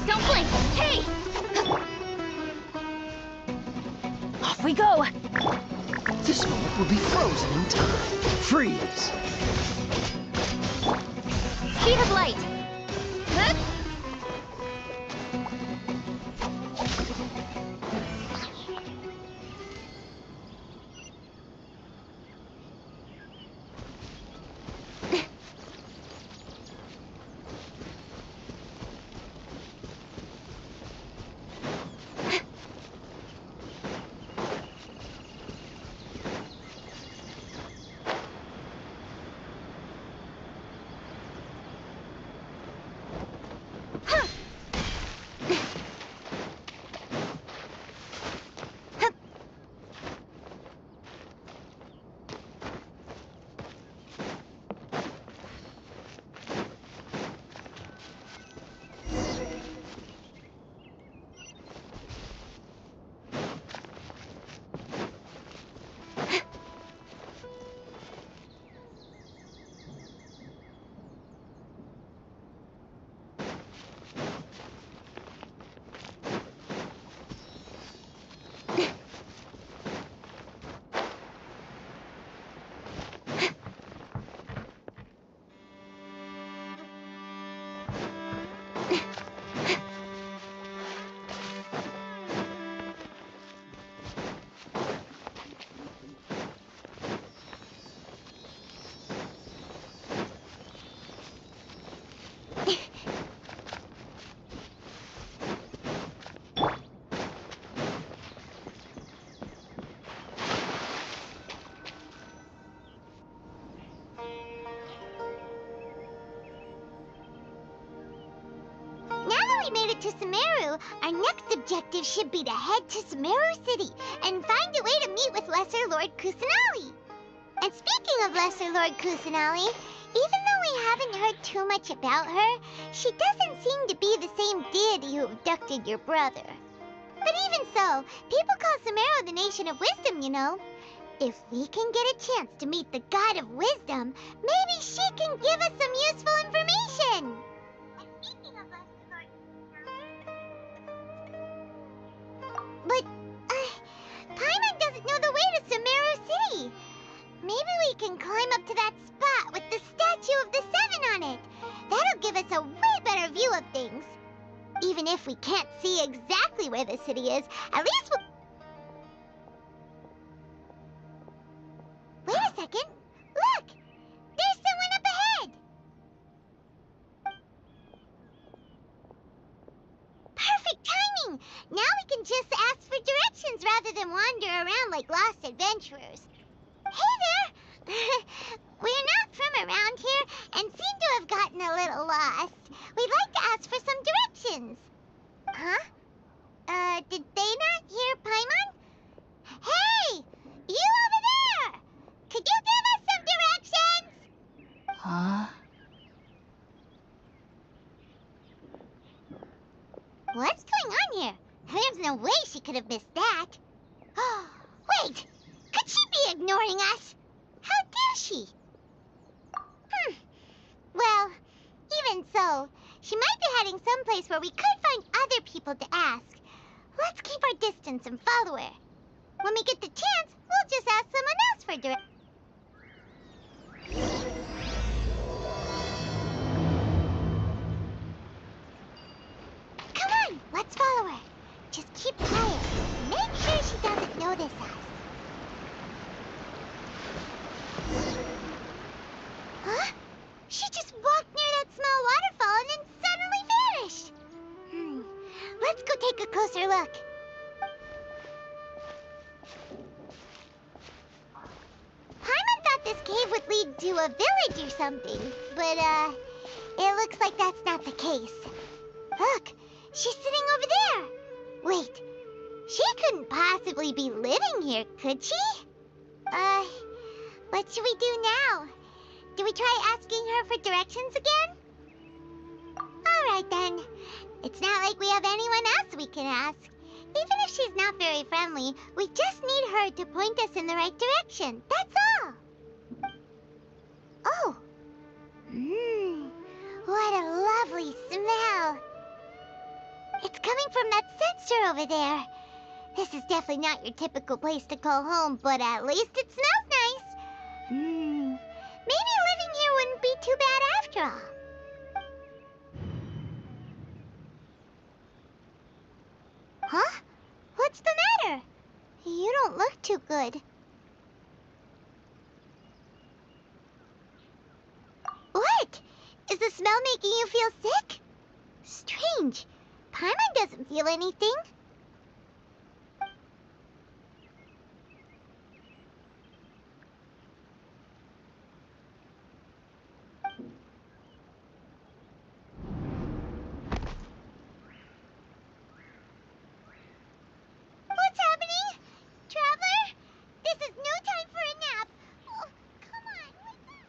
Don't blink! Hey! Off we go! This moment will be frozen in time. Freeze! Speed of light! Huh? To Sumeru, our next objective should be to head to Sumeru City and find a way to meet with Lesser Lord Kusanali. And speaking of Lesser Lord Kusanali, even though we haven't heard too much about her, she doesn't seem to be the same deity who abducted your brother. But even so, people call Sumeru the Nation of Wisdom, you know. If we can get a chance to meet the God of Wisdom, maybe she can give us some useful information. And speaking of Lesser Lord But, Paimon doesn't know the way to Sumeru City. Maybe we can climb up to that spot with the statue of the Seven on it. That'll give us a way better view of things. Even if we can't see exactly where the city is, at least we'll... Wait a second. Look! There's someone up ahead! Perfect timing! Now we can just ask for directions rather than wander around like lost adventurers. Hey there! We're not from around here and seem to have gotten a little lost. We'd like to ask for some directions. Huh? Did they not hear Paimon? Hey! You over there! Could you give us some directions? Huh? What's going on here? There's no way she could have missed that. Wait! Could she be ignoring us? How dare she? Well, even so, she might be heading someplace where we could find other people to ask. Let's keep our distance and follow her. When we get the chance, we'll just ask someone else for directions. Come on, let's follow her. Just keep quiet. Make sure she doesn't notice us. Huh? She just walked near that small Let's go take a closer look. Paimon thought this cave would lead to a village or something, but, it looks like that's not the case. Look, she's sitting over there. Wait, she couldn't possibly be living here, could she? What should we do now? Do we try asking her for directions again? Alright then. It's not like we have anyone else we can ask. Even if she's not very friendly, we just need her to point us in the right direction. That's all. Oh. What a lovely smell. It's coming from that sensor over there. This is definitely not your typical place to call home, but at least it smells nice. Maybe living here wouldn't be too bad after all. Huh? What's the matter? You don't look too good. What? Is the smell making you feel sick? Strange. Paimon doesn't feel anything. What's happening? Traveler? This is no time for a nap. Oh, come on, wake up.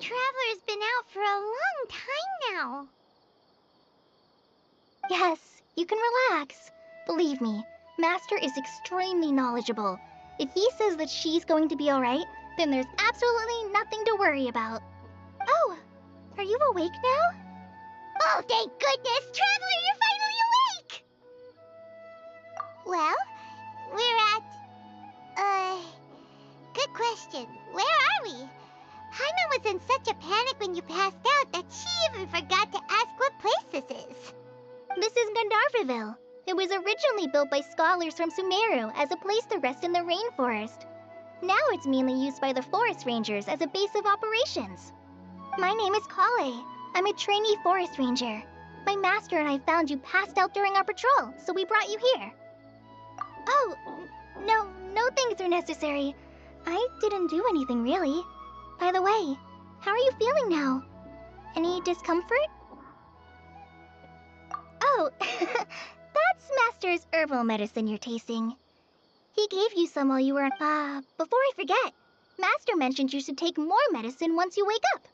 Traveler's been out for a long time now. Yes, you can relax. Believe me, Master is extremely knowledgeable. If he says that she's going to be alright, then there's absolutely nothing to worry about. Oh, are you awake now? Oh, thank goodness! Traveler, you're finally awake! Well, we're at... Good question. Where are we? Paimon was in such a panic when you passed out that she even forgot to ask what place this is. This is Gandharvaville. It was originally built by scholars from Sumeru as a place to rest in the rainforest. Now it's mainly used by the forest rangers as a base of operations. My name is Kale. I'm a trainee forest ranger. My master and I found you passed out during our patrol, so we brought you here. Oh, no thanks are necessary. I didn't do anything really. By the way, how are you feeling now? Any discomfort? Oh, that's Master's herbal medicine you're tasting. He gave you some while you were... before I forget, Master mentioned you should take more medicine once you wake up.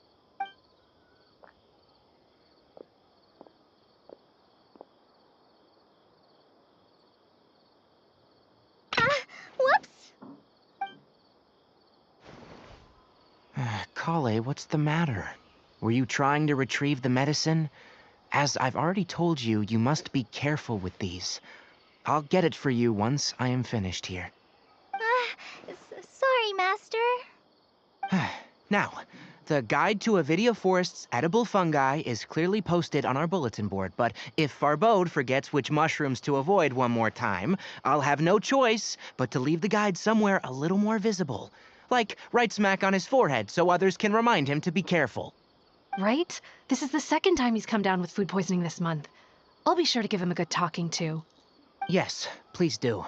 Whoops! Kale, what's the matter? Were you trying to retrieve the medicine? As I've already told you, you must be careful with these. I'll get it for you once I am finished here. Sorry, Master. Now, The guide to Avidia Forest's edible fungi is clearly posted on our bulletin board, but if Farbode forgets which mushrooms to avoid one more time, I'll have no choice but to leave the guide somewhere a little more visible. Like right smack on his forehead so others can remind him to be careful. Right? This is the second time he's come down with food poisoning this month. I'll be sure to give him a good talking to. Yes, please do.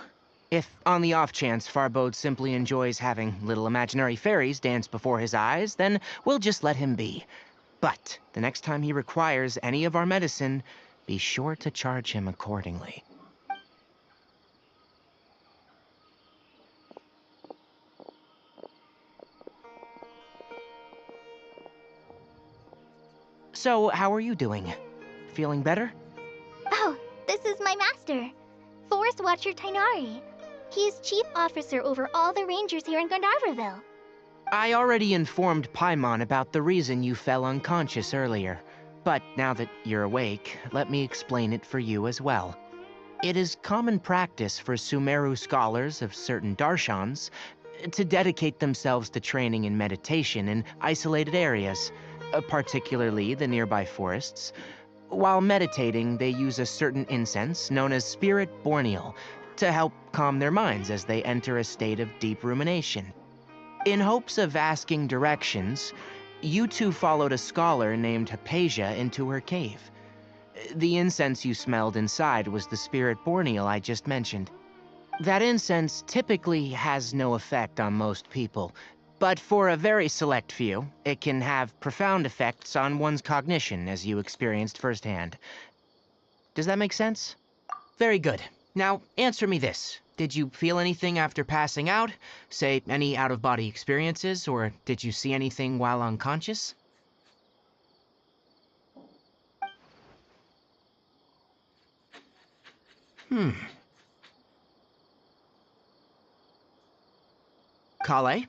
If, on the off chance, Farbode simply enjoys having little imaginary fairies dance before his eyes, then we'll just let him be. But the next time he requires any of our medicine, be sure to charge him accordingly. So, how are you doing? Feeling better? Oh, this is my master, Forest Watcher Tainari. He is chief officer over all the rangers here in Gandharvaville. I already informed Paimon about the reason you fell unconscious earlier. But now that you're awake, let me explain it for you as well. It is common practice for Sumeru scholars of certain darshans to dedicate themselves to training in meditation in isolated areas, particularly the nearby forests. While meditating, they use a certain incense known as Spirit Borneal to help calm their minds as they enter a state of deep rumination. In hopes of asking directions, you two followed a scholar named Hypatia into her cave. The incense you smelled inside was the Spirit Borneal I just mentioned. That incense typically has no effect on most people, but for a very select few, it can have profound effects on one's cognition, as you experienced firsthand. Does that make sense? Very good. Now, answer me this. Did you feel anything after passing out? Say, any out-of-body experiences, or did you see anything while unconscious? Kale,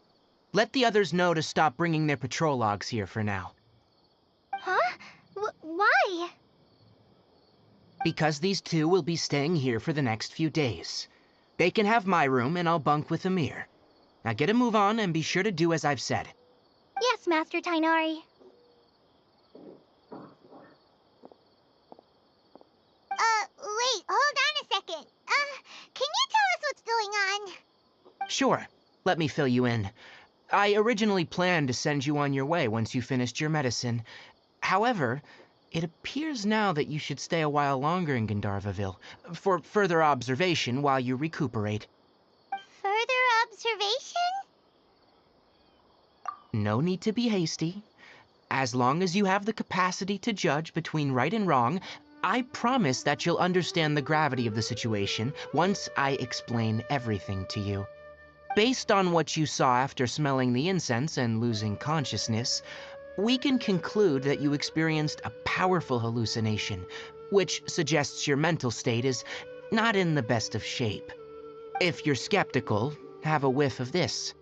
let the others know to stop bringing their patrol logs here for now. Huh? Why? Because these two will be staying here for the next few days. They can have my room, and I'll bunk with Amir. Now get a move on, and be sure to do as I've said. Yes, Master Tainari. Wait, hold on a second. Can you tell us what's going on? Sure. Let me fill you in. I originally planned to send you on your way once you finished your medicine. However, it appears now that you should stay a while longer in Gandharvaville, for further observation while you recuperate. Further observation? No need to be hasty. As long as you have the capacity to judge between right and wrong, I promise that you'll understand the gravity of the situation once I explain everything to you. Based on what you saw after smelling the incense and losing consciousness, we can conclude that you experienced a powerful hallucination, which suggests your mental state is not in the best of shape. If you're skeptical, have a whiff of this.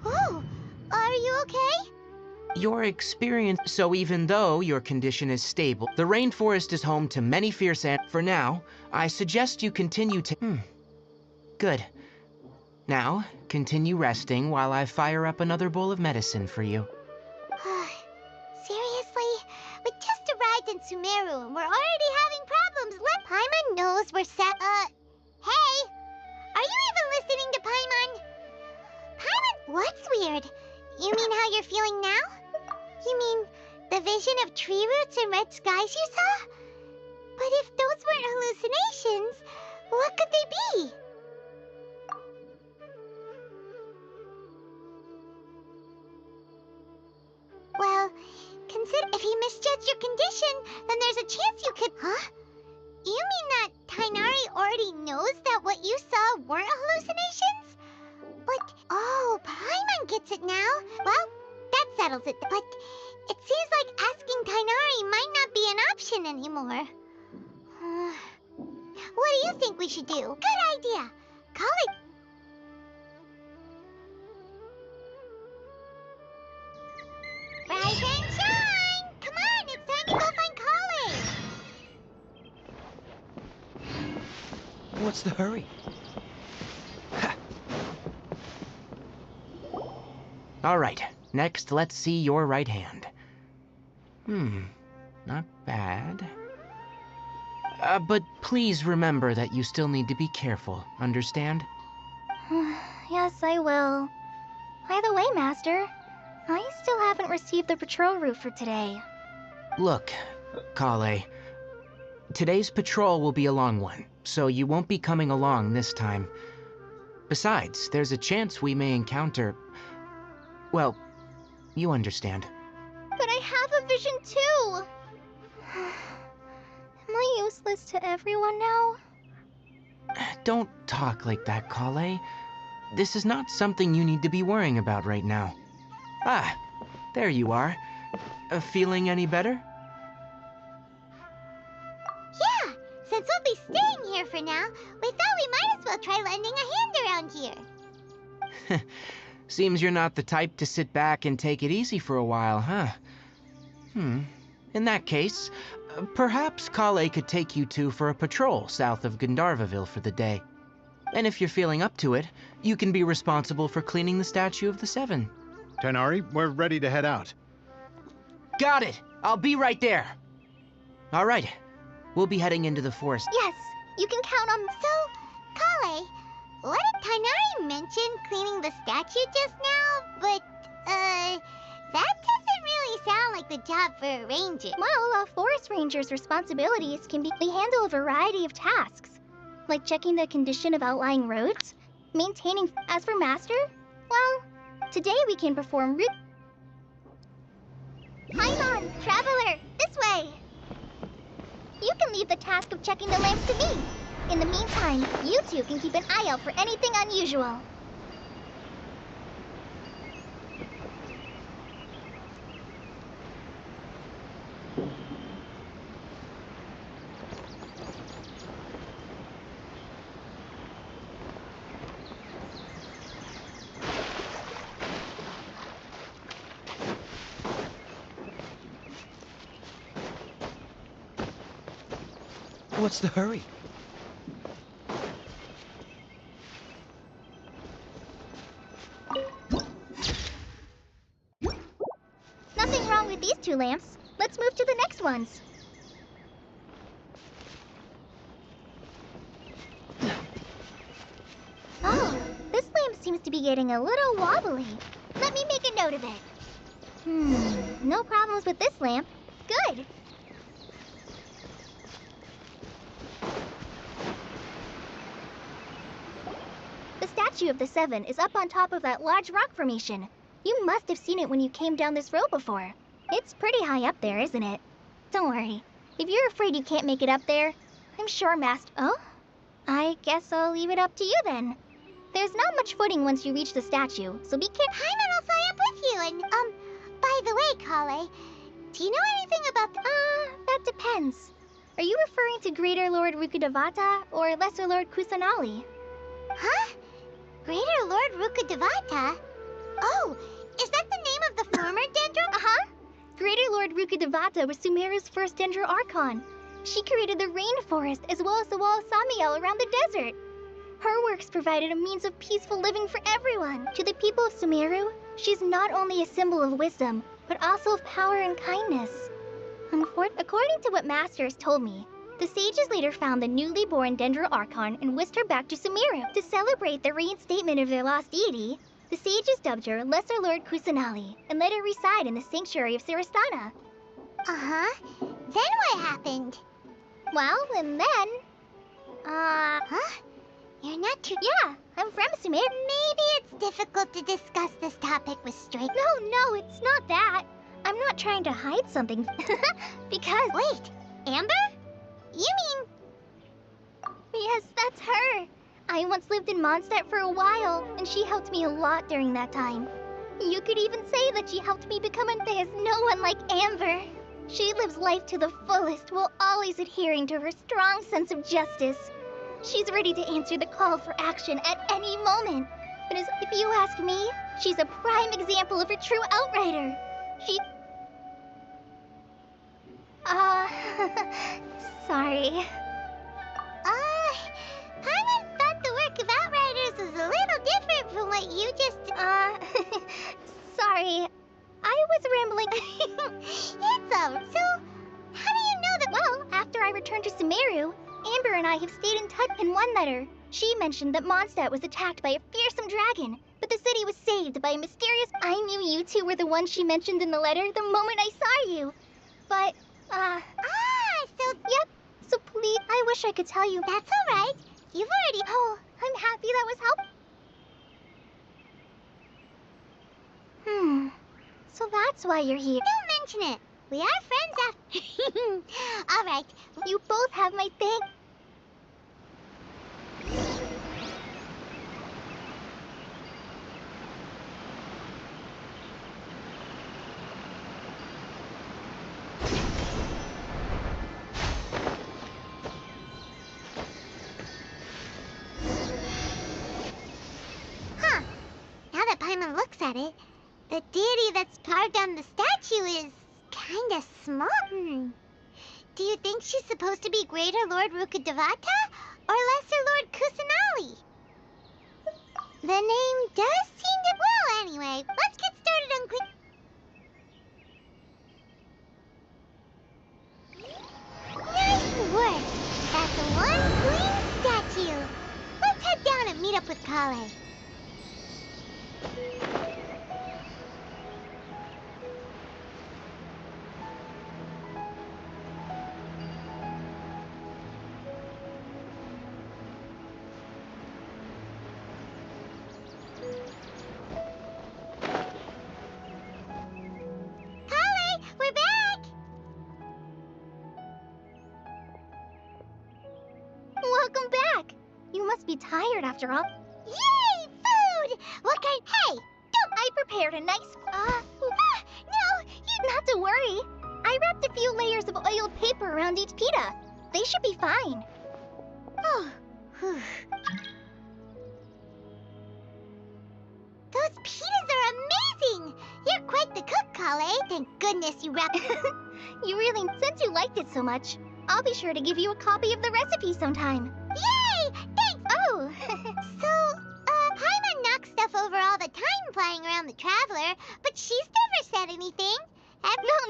Oh, are you okay? Your experience. So even though your condition is stable, the rainforest is home to many fierce ants. For now, I suggest you continue to. Good. Now, continue resting while I fire up another bowl of medicine for you. Seriously? We just arrived in Sumeru and we're already having problems. Let Paimon knows we're set. Hey! Are you even listening to Paimon? Paimon, what's weird? You mean how you're feeling now? You mean the vision of tree roots and red skies you saw? But if those weren't hallucinations, what could they be? Well, consider if he misjudged your condition, then there's a chance you could... Huh? You mean that Tainari already knows that what you saw weren't hallucinations? But, oh, Paimon gets it now. Well, that settles it. But it seems like asking Tainari might not be an option anymore. What do you think we should do? Good idea. Call it... Rise and shine! Come on, it's time to go find Kale! What's the hurry? Ha! All right, next let's see your right hand. Not bad. But please remember that you still need to be careful, understand? Yes, I will. By the way, Master, I still haven't received the patrol route for today. Look, Kale, today's patrol will be a long one, so you won't be coming along this time. Besides, there's a chance we may encounter... well, you understand. But I have a vision too! Am I useless to everyone now? Don't talk like that, Kale. This is not something you need to be worrying about right now. Ah, there you are. Feeling any better? Yeah, since we'll be staying here for now, we thought we might as well try lending a hand around here. Seems you're not the type to sit back and take it easy for a while, huh? In that case, perhaps Kale could take you two for a patrol south of Gandharvaville for the day. And if you're feeling up to it, you can be responsible for cleaning the Statue of the Seven. Tighnari, we're ready to head out. Got it! I'll be right there! All right, we'll be heading into the forest. Yes, you can count on... So, Kale, what did Tighnari mention cleaning the statue just now? But, that doesn't really sound like the job for a ranger. Well, a forest ranger's responsibilities can be... They handle a variety of tasks, like checking the condition of outlying roads, maintaining... As for Master, well, today we can perform route... Paimon, Traveler, this way! You can leave the task of checking the lamps to me. In the meantime, you two can keep an eye out for anything unusual. What's the hurry? Nothing wrong with these two lamps. Let's move to the next ones. Oh, this lamp seems to be getting a little wobbly. Let me make a note of it. No problems with this lamp. Good. The Statue of the Seven is up on top of that large rock formation. You must have seen it when you came down this road before. It's pretty high up there, isn't it? Don't worry. If you're afraid you can't make it up there, I'm sure Oh? I guess I'll leave it up to you then. There's not much footing once you reach the statue, so be careful. Paimon will fly up with you, and, by the way, Kale, do you know anything about That depends. Are you referring to Greater Lord Rukkhadevata or Lesser Lord Kusanali? Huh? Greater Lord Rukkhadevata? Oh, is that the name of the former Dendro? Uh-huh. Greater Lord Rukkhadevata was Sumeru's first Dendro Archon. She created the rainforest as well as the wall of Samiel around the desert. Her works provided a means of peaceful living for everyone. To the people of Sumeru, she's not only a symbol of wisdom, but also of power and kindness. According to what Master has told me, the sages later found the newly born Dendro Archon and whisked her back to Sumeru. To celebrate the reinstatement of their lost deity, the sages dubbed her Lesser Lord Kusanali and let her reside in the sanctuary of Sirastana. Uh-huh. Then what happened? Well, and then... Huh? You're not too... Yeah, I'm from Sumeru. Maybe it's difficult to discuss this topic with straight... No, it's not that. I'm not trying to hide something. Because... Wait, Amber? You mean... Yes, that's her. I once lived in Mondstadt for a while, and she helped me a lot during that time. You could even say that she helped me become There's no one like Amber. She lives life to the fullest while always adhering to her strong sense of justice. She's ready to answer the call for action at any moment. But if you ask me, she's a prime example of a true outrider. She... Sorry. Paimon thought the work of Outriders was a little different from what you just... letter, she mentioned that Mondstadt was attacked by a fearsome dragon, but the city was saved by a mysterious... I knew you two were the ones she mentioned in the letter the moment I saw you. But, Yep, so please, I wish I could tell you. That's alright. You've already... Oh, I'm happy that was help. So that's why you're here. Don't mention it. We are friends after... Alright. You both have my thank... Huh. Now that Paimon looks at it, the deity that's carved on the statue is kinda small. Do you think she's supposed to be Greater Lord Rukkhadevata or Lesser Lord Kusanali? The name does seem to... Well, anyway, let's get started on Nice work! That's one clean statue. Let's head down and meet up with Kale. Kale, we're back! Welcome back! You must be tired after all. Yay! Food! What kind? Hey! Don't... I prepared a nice... No! Not to worry. I wrapped a few layers of oiled paper around each pita. They should be fine. Oh. Whew. Those pitas are amazing! You're quite the cook, Kale. Thank goodness you wrapped... You really... Since you liked it so much, I'll be sure to give you a copy of the recipe sometime. Yay! Thanks! Oh! So, Paimon knocks stuff over all the time flying around the Traveler, but she's never said anything.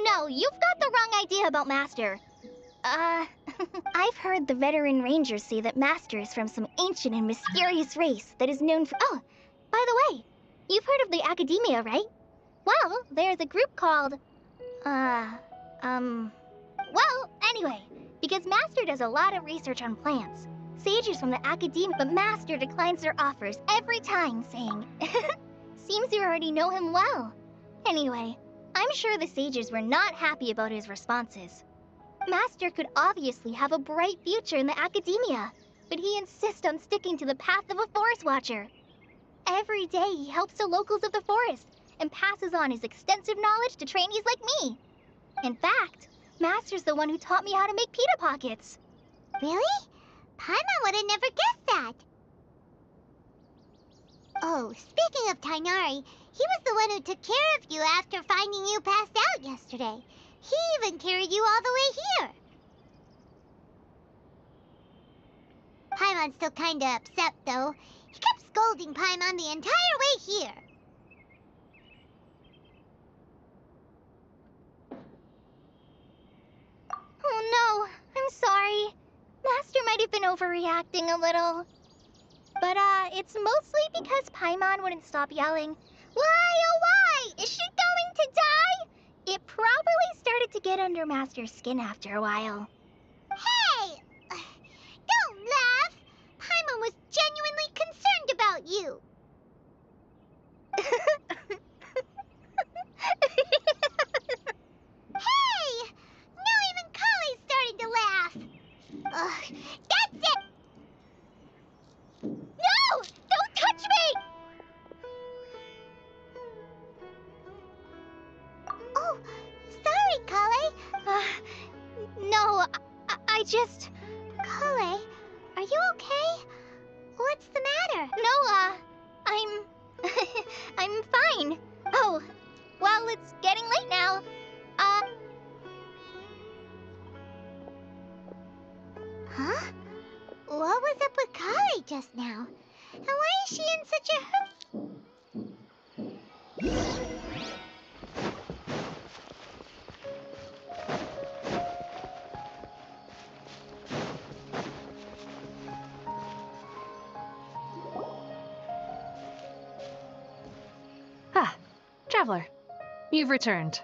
No, you've got the wrong idea about Master. I've heard the veteran rangers say that Master is from some ancient and mysterious race that is known for... Oh, by the way, you've heard of the Academia, right? Well, there's a group called... Well, anyway, because Master does a lot of research on plants. Sages from the Academia, but Master declines their offers every time, saying... Seems you already know him well. Anyway, I'm sure the sages were not happy about his responses. Master could obviously have a bright future in the Academia, but he insists on sticking to the path of a forest watcher. Every day he helps the locals of the forest and passes on his extensive knowledge to trainees like me. In fact, Master's the one who taught me how to make pita pockets. Really? Paimon would have never guessed that. Oh, speaking of Tainari, he was the one who took care of you after finding you passed out yesterday. He even carried you all the way here. Paimon's still kinda upset, though. He kept scolding Paimon the entire way here. Oh no, I'm sorry. Master might have been overreacting a little. But, it's mostly because Paimon wouldn't stop yelling, "Why, oh why? Is she going to die?" It probably started to get under Master's skin after a while. Hey! Don't laugh! Paimon was genuinely concerned about you. Hey! Now even Kale's starting to laugh. Ugh, that's it! No! Don't touch me! Oh, sorry, Kale. No, I just... Kale, are you okay? What's the matter? No, I'm... I'm fine. Oh, well, it's getting late now. Huh? What was up with Kale just now? And why is she in such a Traveler, you've returned.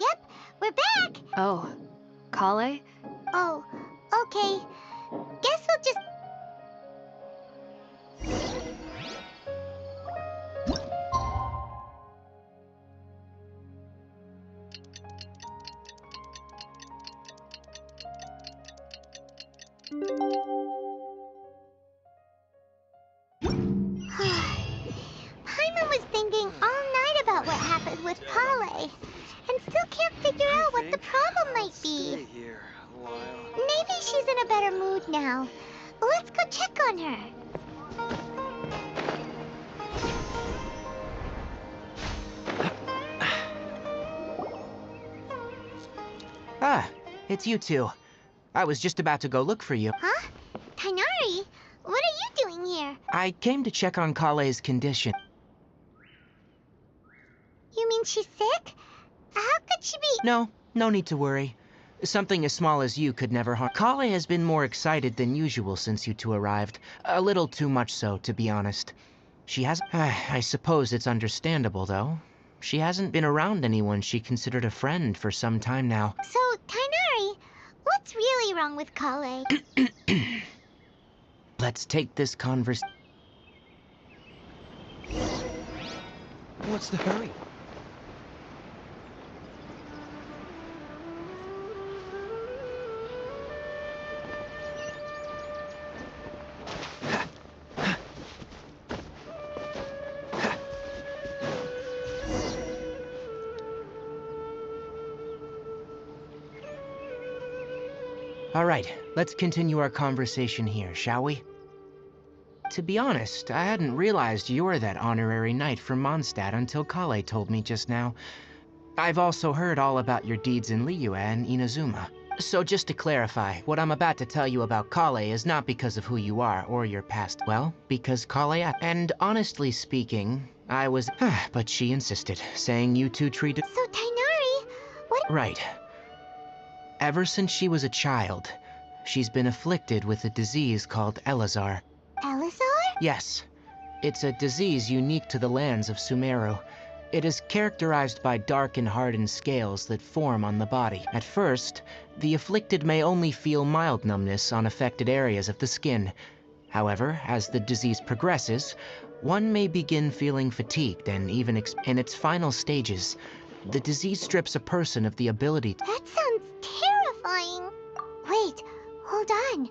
Yep, we're back! Oh, Kale? Oh, okay. Guess we'll just... Paimon was thinking all night about what happened with Kale, and still can't figure out what the problem might be. Here a while. Maybe she's in a better mood now. Let's go check on her. Ah, it's you two. I was just about to go look for you. Huh? Tighnari, what are you doing here? I came to check on Kale's condition. You mean she's sick? How could she be? No need to worry. Something as small as you could never harm. Kale has been more excited than usual since you two arrived. A little too much so, to be honest. She has... I suppose it's understandable, though. She hasn't been around anyone she considered a friend for some time now. So, Tighnari, what's really wrong with Kale? Let's take this conversation. What's the hurry? All right, let's continue our conversation here, shall we? To be honest, I hadn't realized you're that honorary knight from Mondstadt until Kale told me just now. I've also heard all about your deeds in Liyue and Inazuma. So just to clarify, what I'm about to tell you about Kale is not because of who you are or your past. Well, because Kale... And honestly speaking, I was... but she insisted, saying you two treated... So, Tighnari, what... Right. Ever since she was a child, she's been afflicted with a disease called Elazar. Elazar? Yes. It's a disease unique to the lands of Sumeru. It is characterized by dark and hardened scales that form on the body. At first, the afflicted may only feel mild numbness on affected areas of the skin. However, as the disease progresses, one may begin feeling fatigued and even in its final stages. The disease strips a person of the ability to... That sounds terrifying. Wait, hold on.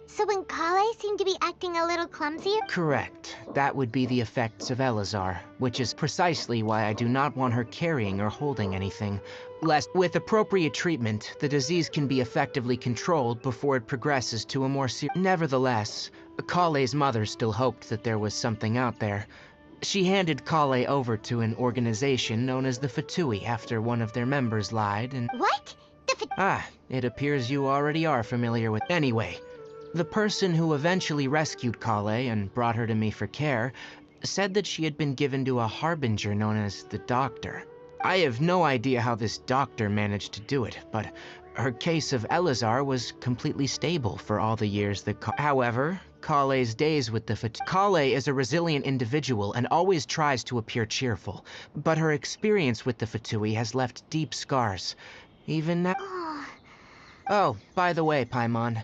So when Kale seemed to be acting a little clumsier... Correct. That would be the effects of Elazar, which is precisely why I do not want her carrying or holding anything. Lest, with appropriate treatment, the disease can be effectively controlled before it progresses to a more serious... Nevertheless, Kale's mother still hoped that there was something out there. She handed Kale over to an organization known as the Fatui after one of their members lied and... What? It appears you already are familiar with... Anyway, the person who eventually rescued Kale and brought her to me for care said that she had been given to a harbinger known as the Doctor. I have no idea how this doctor managed to do it, but her case of Elazar was completely stable for all the years that... However, Kale's days with the Kale is a resilient individual and always tries to appear cheerful, but her experience with the Fatui has left deep scars. Even now... Oh, by the way, Paimon,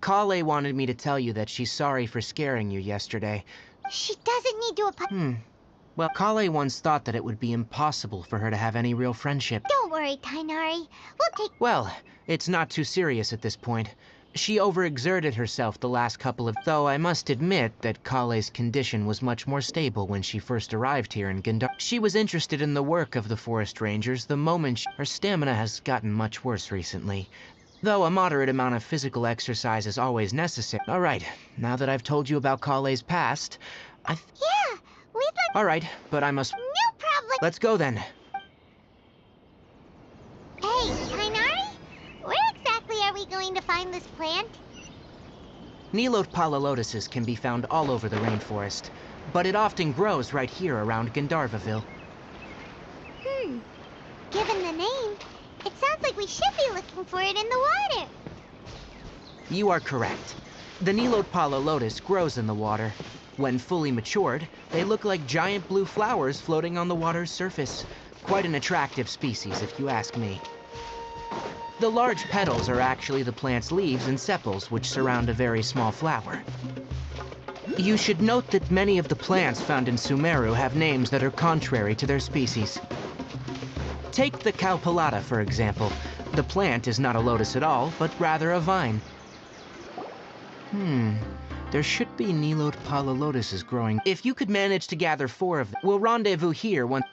Kale wanted me to tell you that she's sorry for scaring you yesterday. She doesn't need to Well, Kale once thought that it would be impossible for her to have any real friendship. Don't worry, Tighnari. We'll take... Well, it's not too serious at this point. She overexerted herself the last couple of... Though I must admit that Kale's condition was much more stable when she first arrived here in Gandar. She was interested in the work of the forest rangers the moment her stamina has gotten much worse recently. Though a moderate amount of physical exercise is always necessary. All right, now that I've told you about Kale's past, Yeah, we'd like... All right, but I must... No problem. Let's go then. Hey, Tighnari? Where exactly are we going to find this plant? Nilot lotuses can be found all over the rainforest, but it often grows right here around Gandharvaville. Given the name, it sounds like we should be looking for it in the water. You are correct. The Nilot lotus grows in the water. When fully matured, they look like giant blue flowers floating on the water's surface. Quite an attractive species, if you ask me. The large petals are actually the plant's leaves and sepals, which surround a very small flower. You should note that many of the plants found in Sumeru have names that are contrary to their species. Take the Cowpelata, for example. The plant is not a lotus at all, but rather a vine. There should be Nilode Pala lotuses growing. If you could manage to gather 4 of them, we'll rendezvous here once.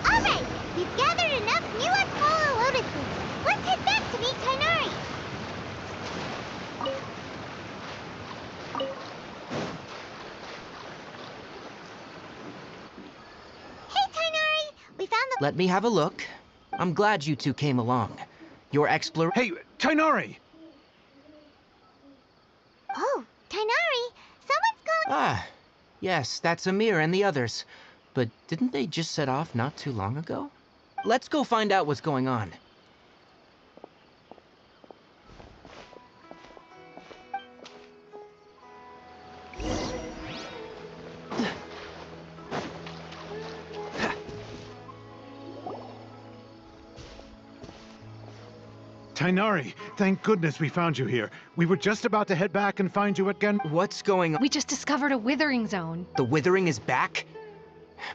Alright, we've gathered enough Nilode Pala lotuses. Let's head back to meet Tighnari. Hey, Tighnari! We found the... Let me have a look. I'm glad you two came along. Your exploration. Hey, Tighnari! Oh, Tighnari! Someone's calling... Ah, yes, that's Amir and the others. But didn't they just set off not too long ago? Let's go find out what's going on. Tighnari, thank goodness we found you here. We were just about to head back and find you again. What's going on? We just discovered a withering zone. The withering is back?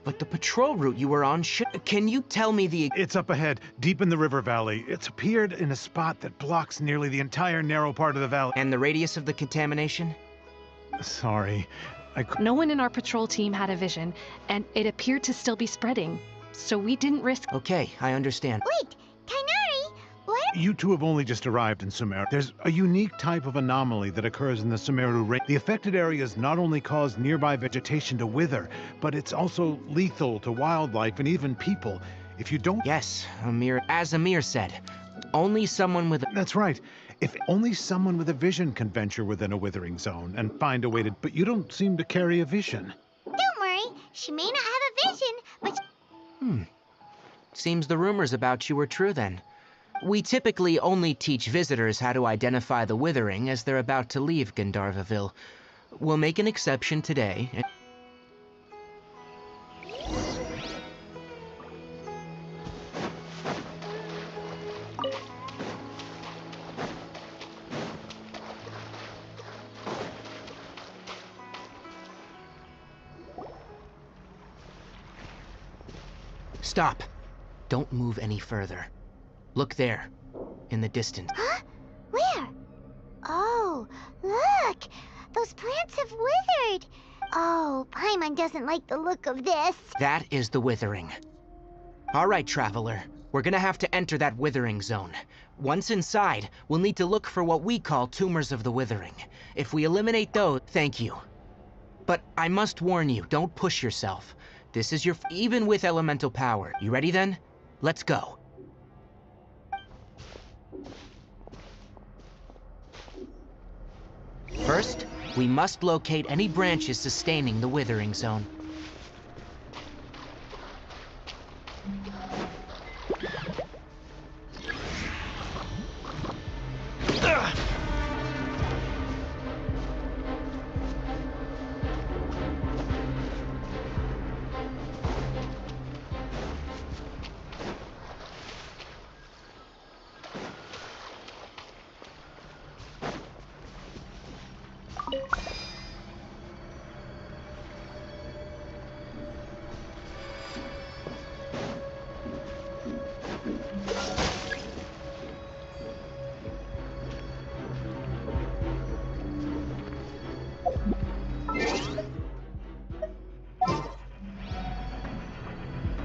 But the patrol route you were on should... Can you tell me the... It's up ahead, deep in the river valley. It's appeared in a spot that blocks nearly the entire narrow part of the valley. And the radius of the contamination? Sorry, No one in our patrol team had a vision, and it appeared to still be spreading. So we didn't risk... Okay, I understand. Wait, Tighnari! What? You two have only just arrived in Sumeru. There's a unique type of anomaly that occurs in the Sumeru range. The affected areas not only cause nearby vegetation to wither, but it's also lethal to wildlife and even people. If you don't... Yes, Amir... As Amir said, only someone with... That's right. If only someone with a vision can venture within a withering zone and find a way to... But you don't seem to carry a vision. Don't worry, she may not have a vision, but... Seems the rumors about you were true then. We typically only teach visitors how to identify the withering as they're about to leave Gandharvaville. We'll make an exception today. Stop. Don't move any further. Look there, in the distance. Huh? Where? Oh, look! Those plants have withered! Oh, Paimon doesn't like the look of this. That is the withering. All right, traveler. We're gonna have to enter that withering zone. Once inside, we'll need to look for what we call tumors of the withering. If we eliminate those, thank you. But I must warn you, don't push yourself. This is your... even with elemental power. You ready then? Let's go. First, we must locate any branches sustaining the withering zone.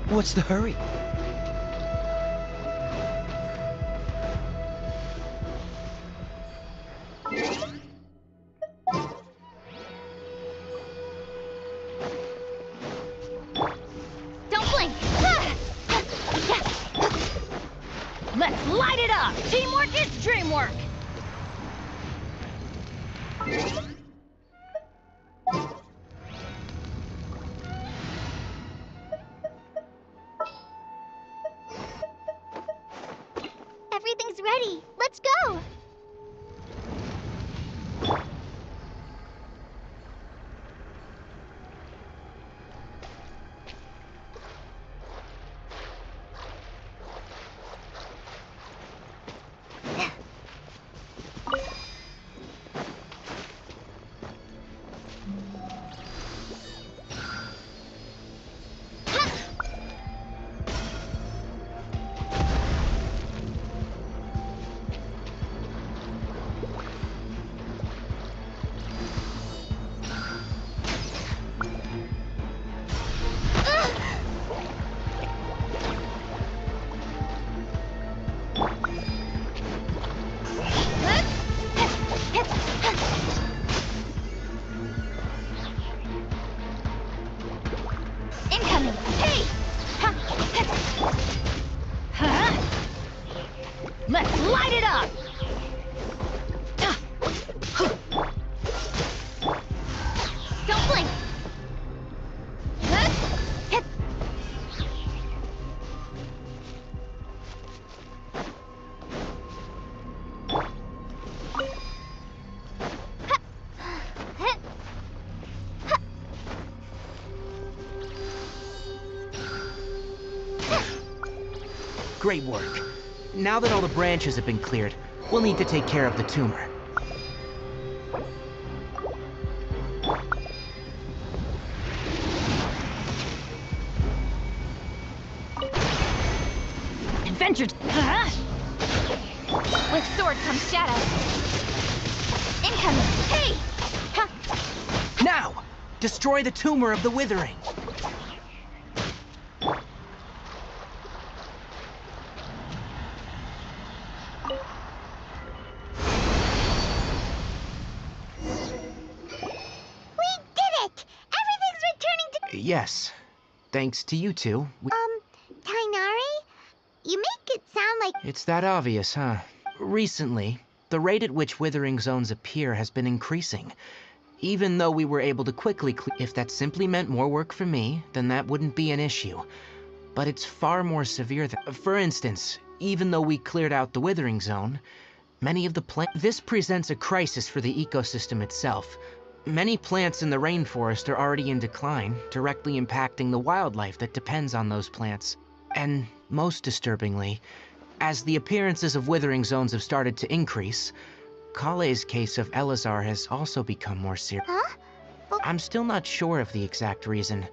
What's the hurry? Don't blink! Let's light it Teamwork is dreamwork! Everything's ready. Let's go! Incoming! Hey! Huh? Let's light it up! Don't blink! Great work. Now that all the branches have been cleared, we'll need to take care of the tumor. Adventure! Huh? With sword comes shadow. Incoming! Hey! Now! Destroy the tumor of the withering! Yes. Thanks to you two. Tainari? You make it sound like... It's that obvious, huh? Recently, the rate at which withering zones appear has been increasing. Even though we were able to quickly if that simply meant more work for me, then that wouldn't be an issue. But it's far more severe than... For instance, even though we cleared out the withering zone, many of the This presents a crisis for the ecosystem itself. Many plants in the rainforest are already in decline, directly impacting the wildlife that depends on those plants. And most disturbingly, as the appearances of withering zones have started to increase, Kale's case of Elazar has also become more serious. Huh? I'm still not sure of the exact reason.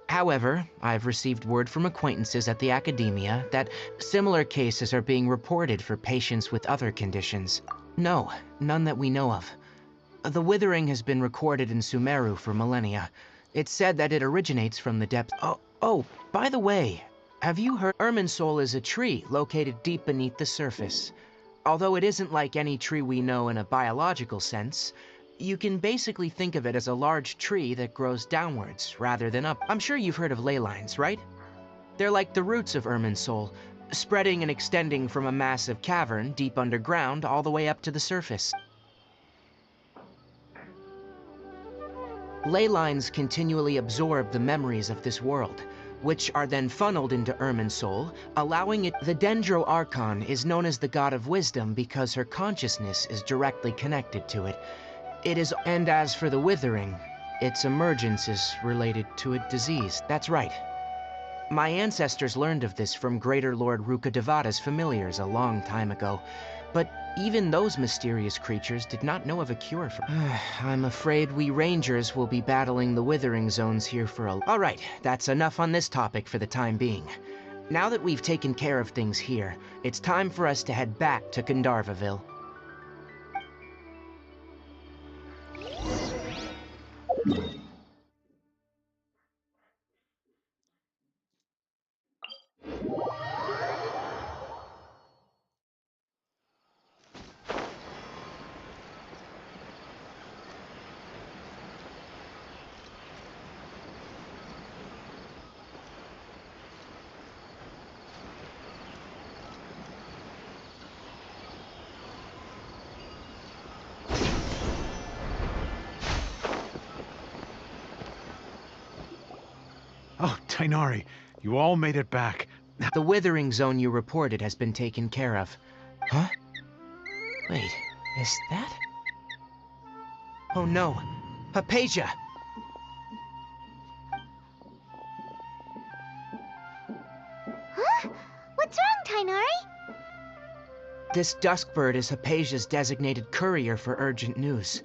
However, I've received word from acquaintances at the academia that similar cases are being reported for patients with other conditions. No, none that we know of. The withering has been recorded in Sumeru for millennia. It's said that it originates from the depths. Oh, by the way, have you heard? Irminsul is a tree located deep beneath the surface. Although it isn't like any tree we know in a biological sense, you can basically think of it as a large tree that grows downwards rather than up. I'm sure you've heard of ley lines, right? They're like the roots of Irminsul, spreading and extending from a massive cavern deep underground all the way up to the surface. Ley lines continually absorb the memories of this world, which are then funneled into Irminsul, allowing it. The Dendro Archon is known as the god of wisdom because her consciousness is directly connected to it. And as for the withering, its emergence is related to a disease. That's right. My ancestors learned of this from Greater Lord Rukkhadevata's familiars a long time ago, but even those mysterious creatures did not know of a cure for... I'm afraid we rangers will be battling the withering zones here for a... All right, that's enough on this topic for the time being. Now that we've taken care of things here, it's time for us to head back to Gandharvaville. Oh, Tainari, you all made it back. The withering zone you reported has been taken care of. Huh? Wait, is that? Oh no, Hypatia! Huh? What's wrong, Tainari? This Duskbird is Hypatia's designated courier for urgent news.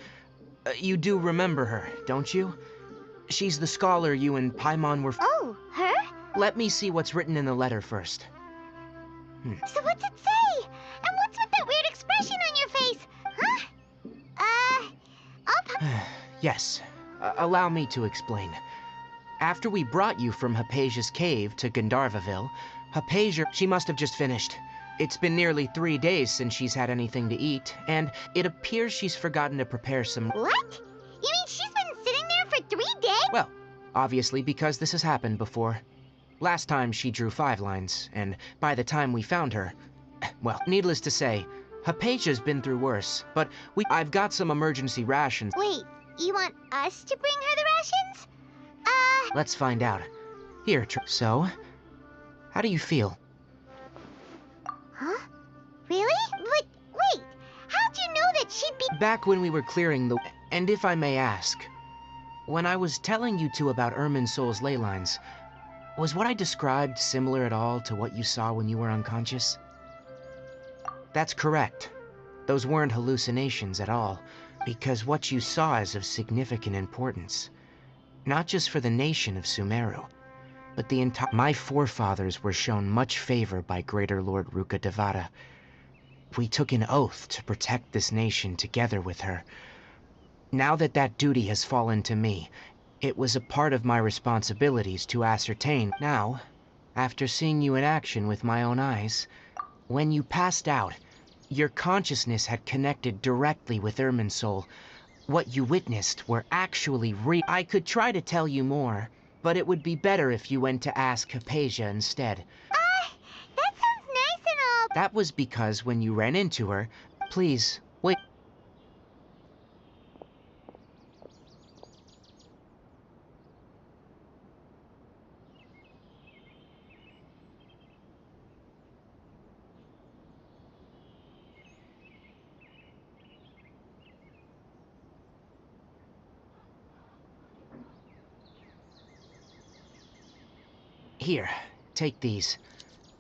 You do remember her, don't you? She's the scholar you and Paimon were... Oh, her? Let me see what's written in the letter first. So what's it say? And what's with that weird expression on your face? Huh? Yes, allow me to explain. After we brought you from Hypatia's cave to Gandharvaville, Hypatia, she must have just finished. It's been nearly 3 days since she's had anything to eat, and it appears she's forgotten to prepare some... What? You mean she's been sitting there for 3 days? Well, obviously because this has happened before. Last time she drew 5 lines, and by the time we found her... Well, needless to say, Hypatia's been through worse, but I've got some emergency rations. Wait, you want us to bring her the rations? Let's find out. Here, so, how do you feel? Huh? Really? But wait, how'd you know that she'd be... Back when we were clearing the... And if I may ask, when I was telling you two about Irminsul's ley lines, was what I described similar at all to what you saw when you were unconscious? That's correct. Those weren't hallucinations at all, because what you saw is of significant importance. Not just for the nation of Sumeru, but the entire... My forefathers were shown much favor by Greater Lord Rukkhadevata. We took an oath to protect this nation together with her. Now that that duty has fallen to me, it was a part of my responsibilities to ascertain. Now, after seeing you in action with my own eyes, when you passed out, your consciousness had connected directly with Irminsul. What you witnessed were actually real. I could try to tell you more, but it would be better if you went to ask Hypatia instead. That sounds nice and all. That was because when you ran into her... Please, wait. Here, take these.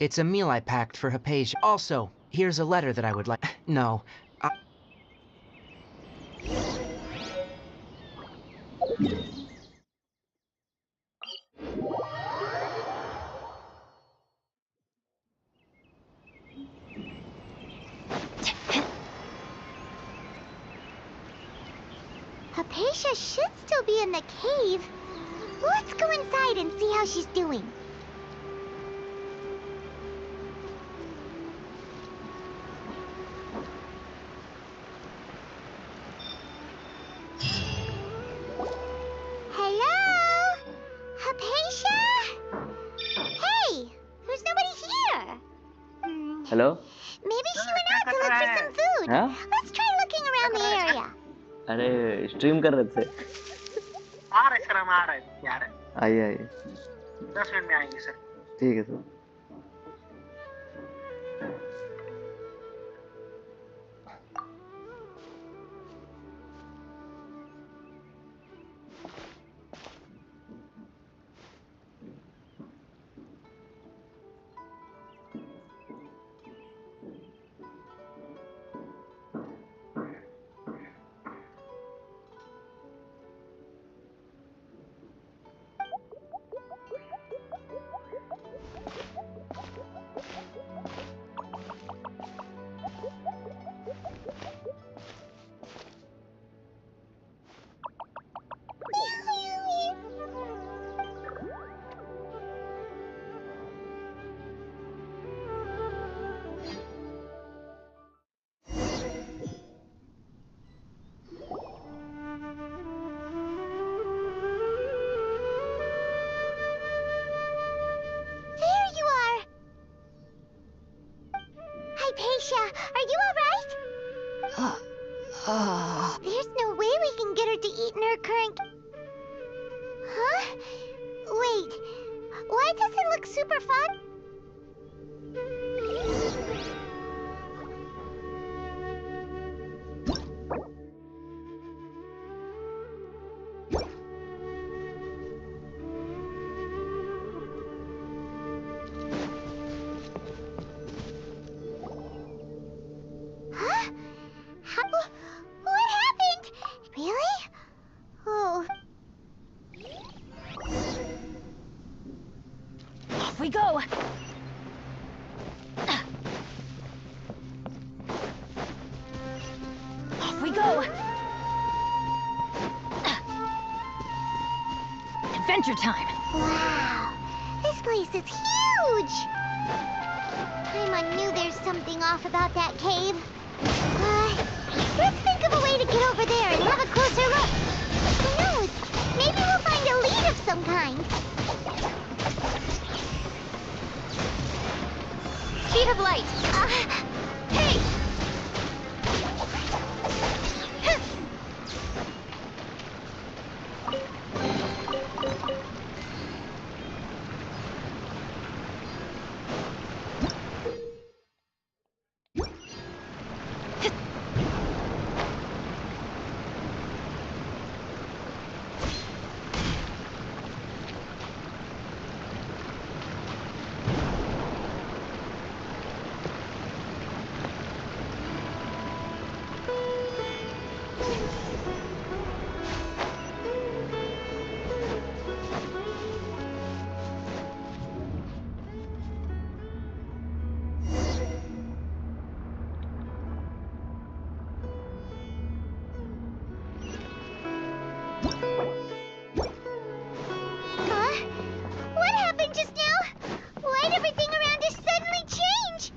It's a meal I packed for Hypatia. Also, here's a letter that I would like... No, Hypatia should still be in the cave. Let's go inside and see how she's doing. Hello? Hypatia? Hey, there's nobody here. Hello? Maybe she went out to look for some food. हाँ? Let's try looking around the area. अरे stream कर रहे थे आ रहे sir, हम आ रहे हैं यार। आइए आइए 10 मिनट में आएंगे सर। ठीक है sir Hypatia, are you alright? There's no way we can get her to eat in her current... Huh? Wait, Why does it look super fun? Huh? What happened? Really? Oh. Off we go! Off we go! Adventure time! Wow. This place is huge! Paimon knew there's something off about that cave. Let's think of a way to get over there and have a closer look. Who knows? Maybe we'll find a lead of some kind. Speed of light! Hey! What happened just now? Why'd everything around us suddenly change?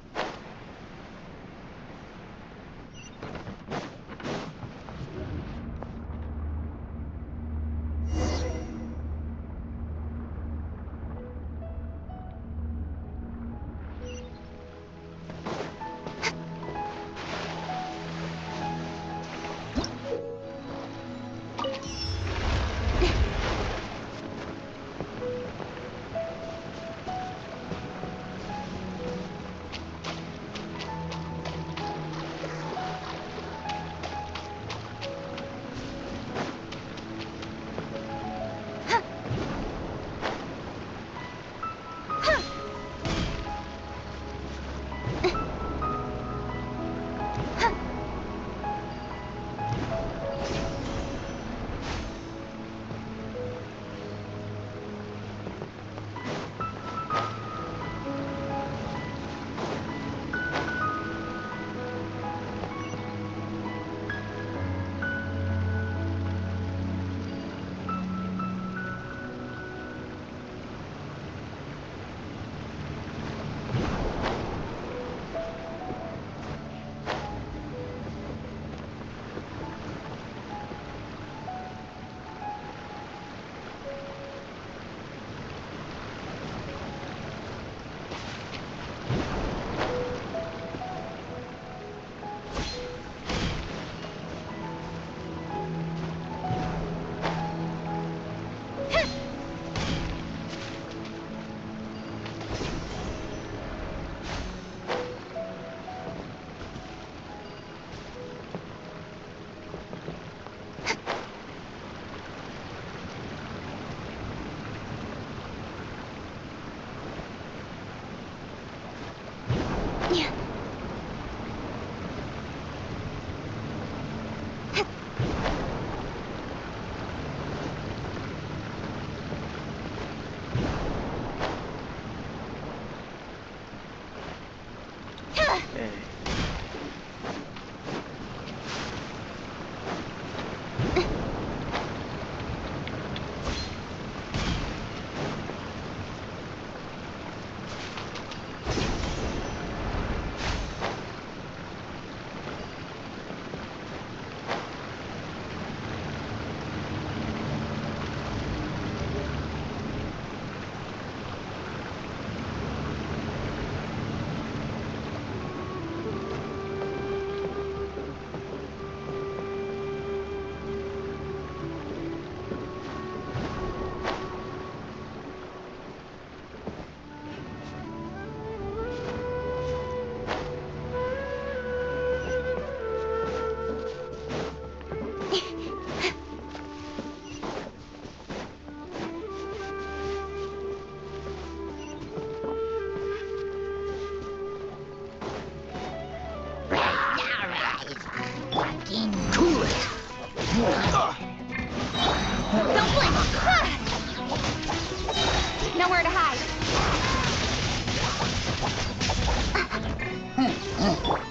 Nowhere to hide.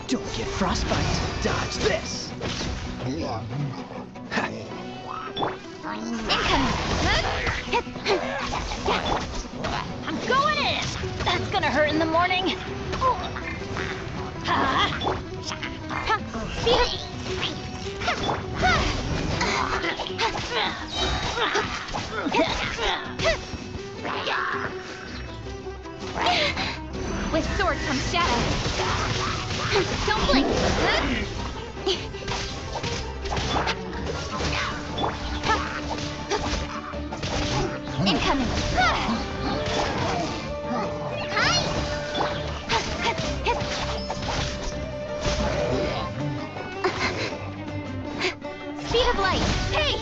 Don't get frostbite. Dodge this. I'm going in. That's gonna hurt in the morning. With sword comes shadow. Don't blink. Incoming. Speed of light. Hey!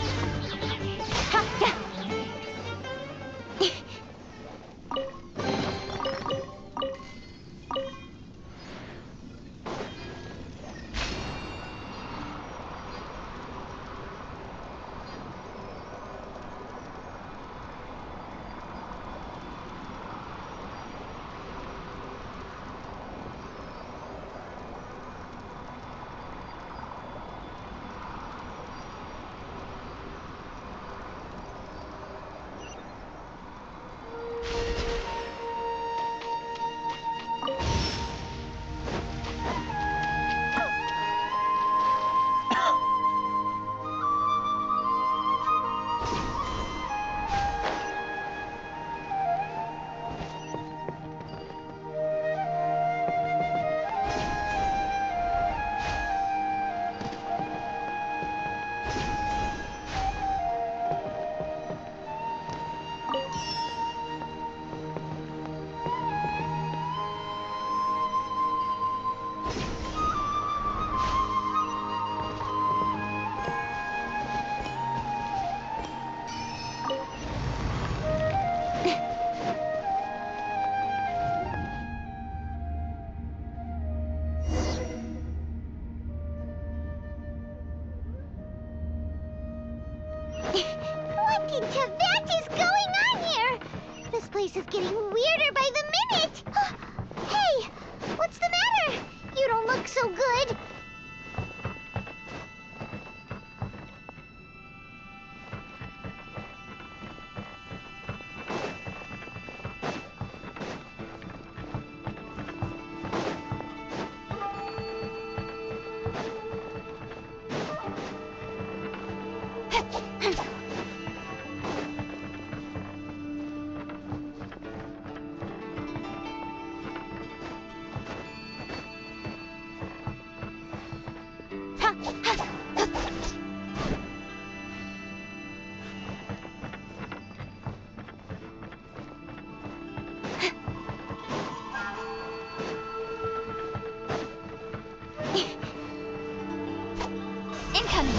What in Tibet is going on here? This place is getting weirder by the minute. Hey, what's the matter? You don't look so good. Incoming.